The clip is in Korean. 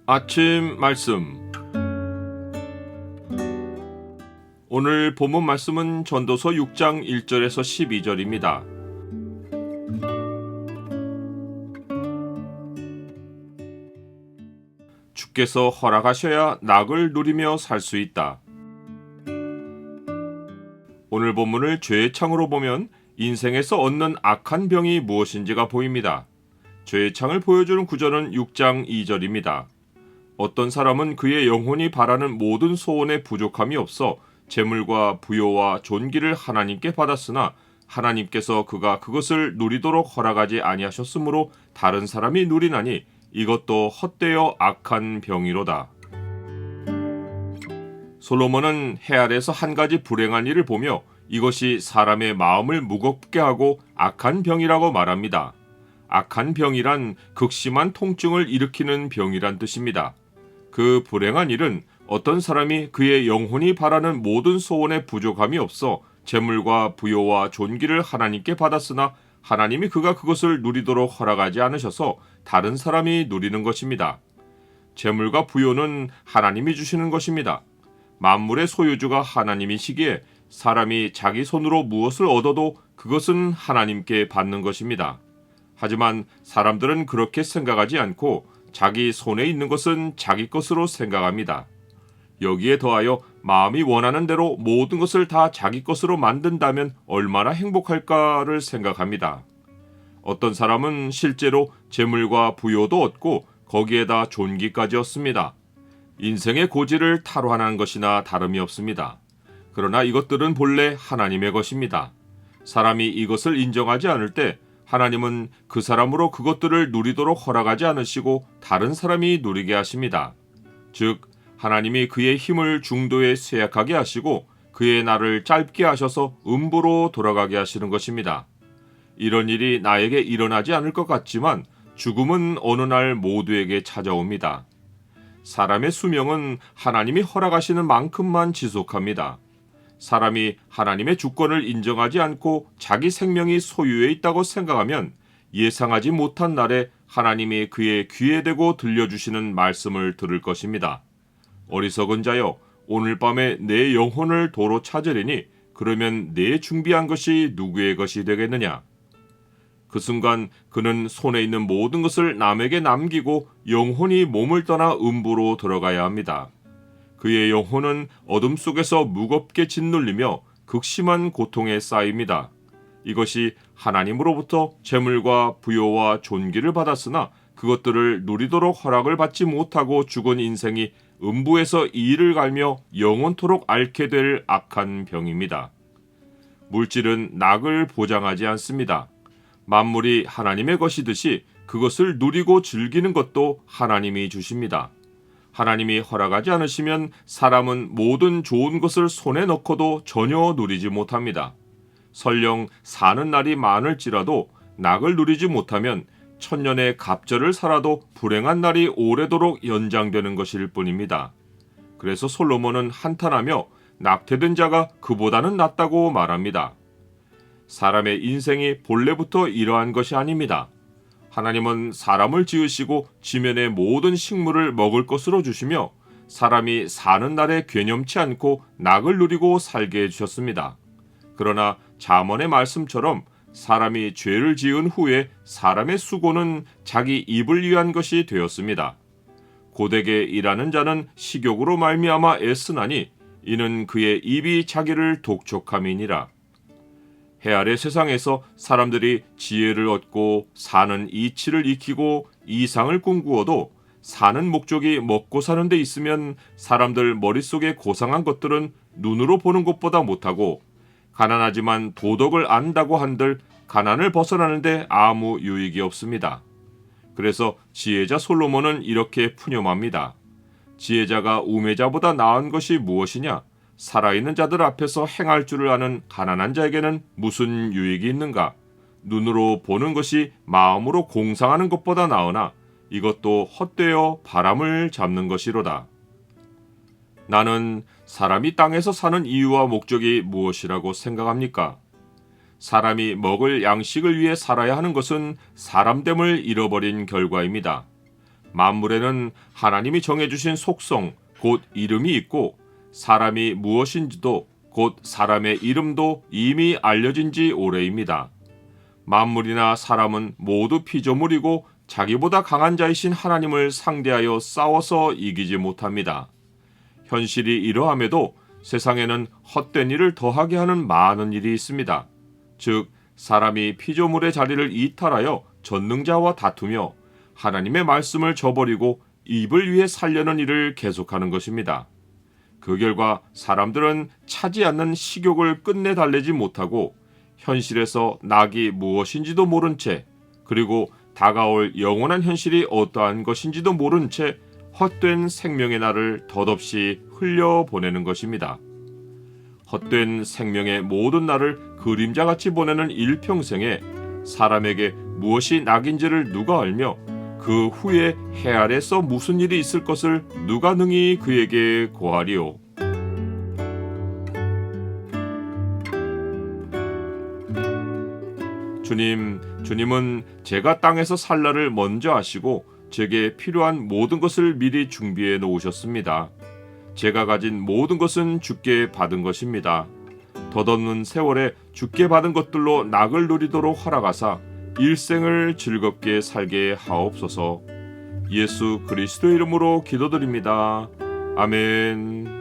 아침 말씀. 오늘 본문 말씀은 전도서 6장 1절에서 12절입니다. 주께서 허락하셔야 낙을 누리며 살 수 있다. 오늘 본문을 죄의 창으로 보면 인생에서 얻는 악한 병이 무엇인지가 보입니다. 죄의 창을 보여주는 구절은 6장 2절입니다. 어떤 사람은 그의 영혼이 바라는 모든 소원에 부족함이 없어 재물과 부요와 존귀를 하나님께 받았으나 하나님께서 그가 그것을 누리도록 허락하지 아니하셨으므로 다른 사람이 누리나니 이것도 헛되어 악한 병이로다. 솔로몬은 해 아래서 한 가지 불행한 일을 보며 이것이 사람의 마음을 무겁게 하고 악한 병이라고 말합니다. 악한 병이란 극심한 통증을 일으키는 병이란 뜻입니다. 그 불행한 일은 어떤 사람이 그의 영혼이 바라는 모든 소원에 부족함이 없어 재물과 부요와 존귀를 하나님께 받았으나 하나님이 그가 그것을 누리도록 허락하지 않으셔서 다른 사람이 누리는 것입니다. 재물과 부요는 하나님이 주시는 것입니다. 만물의 소유주가 하나님이시기에 사람이 자기 손으로 무엇을 얻어도 그것은 하나님께 받는 것입니다. 하지만 사람들은 그렇게 생각하지 않고 자기 손에 있는 것은 자기 것으로 생각합니다. 여기에 더하여 마음이 원하는 대로 모든 것을 다 자기 것으로 만든다면 얼마나 행복할까를 생각합니다. 어떤 사람은 실제로 재물과 부요도 얻고 거기에다 존귀까지 얻습니다. 인생의 고지를 탈환한 것이나 다름이 없습니다. 그러나 이것들은 본래 하나님의 것입니다. 사람이 이것을 인정하지 않을 때 하나님은 그 사람으로 그것들을 누리도록 허락하지 않으시고 다른 사람이 누리게 하십니다. 즉, 하나님이 그의 힘을 중도에 쇠약하게 하시고 그의 날을 짧게 하셔서 음부로 돌아가게 하시는 것입니다. 이런 일이 나에게 일어나지 않을 것 같지만 죽음은 어느 날 모두에게 찾아옵니다. 사람의 수명은 하나님이 허락하시는 만큼만 지속합니다. 사람이 하나님의 주권을 인정하지 않고 자기 생명이 소유에 있다고 생각하면 예상하지 못한 날에 하나님이 그의 귀에 대고 들려주시는 말씀을 들을 것입니다. 어리석은 자여, 오늘 밤에 내 영혼을 도로 찾으리니 그러면 내 준비한 것이 누구의 것이 되겠느냐? 그 순간 그는 손에 있는 모든 것을 남에게 남기고 영혼이 몸을 떠나 음부로 들어가야 합니다. 그의 영혼은 어둠 속에서 무겁게 짓눌리며 극심한 고통에 쌓입니다. 이것이 하나님으로부터 재물과 부요와 존귀를 받았으나 그것들을 누리도록 허락을 받지 못하고 죽은 인생이 음부에서 이를 갈며 영원토록 앓게 될 악한 병입니다. 물질은 낙을 보장하지 않습니다. 만물이 하나님의 것이듯이 그것을 누리고 즐기는 것도 하나님이 주십니다. 하나님이 허락하지 않으시면 사람은 모든 좋은 것을 손에 넣고도 전혀 누리지 못합니다. 설령 사는 날이 많을지라도 낙을 누리지 못하면 천년의 갑절을 살아도 불행한 날이 오래도록 연장되는 것일 뿐입니다. 그래서 솔로몬은 한탄하며 낙태된 자가 그보다는 낫다고 말합니다. 사람의 인생이 본래부터 이러한 것이 아닙니다. 하나님은 사람을 지으시고 지면의 모든 식물을 먹을 것으로 주시며 사람이 사는 날에 괴념치 않고 낙을 누리고 살게 해주셨습니다. 그러나 잠언의 말씀처럼 사람이 죄를 지은 후에 사람의 수고는 자기 입을 위한 것이 되었습니다. 고되게 일하는 자는 식욕으로 말미암아 애쓰나니 이는 그의 입이 자기를 독촉함이니라. 해 아래 세상에서 사람들이 지혜를 얻고 사는 이치를 익히고 이상을 꿈꾸어도 사는 목적이 먹고 사는 데 있으면 사람들 머릿속에 고상한 것들은 눈으로 보는 것보다 못하고 가난하지만 도덕을 안다고 한들 가난을 벗어나는데 아무 유익이 없습니다. 그래서 지혜자 솔로몬은 이렇게 푸념합니다. 지혜자가 우매자보다 나은 것이 무엇이냐? 살아있는 자들 앞에서 행할 줄을 아는 가난한 자에게는 무슨 유익이 있는가? 눈으로 보는 것이 마음으로 공상하는 것보다 나으나 이것도 헛되어 바람을 잡는 것이로다. 나는 사람이 땅에서 사는 이유와 목적이 무엇이라고 생각합니까? 사람이 먹을 양식을 위해 살아야 하는 것은 사람됨을 잃어버린 결과입니다. 만물에는 하나님이 정해주신 속성, 곧 이름이 있고 사람이 무엇인지도 곧 사람의 이름도 이미 알려진 지 오래입니다. 만물이나 사람은 모두 피조물이고 자기보다 강한 자이신 하나님을 상대하여 싸워서 이기지 못합니다. 현실이 이러함에도 세상에는 헛된 일을 더하게 하는 많은 일이 있습니다. 즉, 사람이 피조물의 자리를 이탈하여 전능자와 다투며 하나님의 말씀을 저버리고 입을 위해 살려는 일을 계속하는 것입니다. 그 결과 사람들은 차지 않는 식욕을 끝내 달래지 못하고 현실에서 낙이 무엇인지도 모른 채, 그리고 다가올 영원한 현실이 어떠한 것인지도 모른 채 헛된 생명의 날을 덧없이 흘려보내는 것입니다. 헛된 생명의 모든 날을 그림자같이 보내는 일평생에 사람에게 무엇이 낙인지를 누가 알며 그 후에 해 아래서 무슨 일이 있을 것을 누가 능히 그에게 고하리요. 주님은 제가 땅에서 살 날을 먼저 아시고 제게 필요한 모든 것을 미리 준비해 놓으셨습니다. 제가 가진 모든 것은 주께 받은 것입니다. 덧없는 세월에 주께 받은 것들로 낙을 누리도록 허락하사 일생을 즐겁게 살게 하옵소서. 예수 그리스도의 이름으로 기도드립니다. 아멘.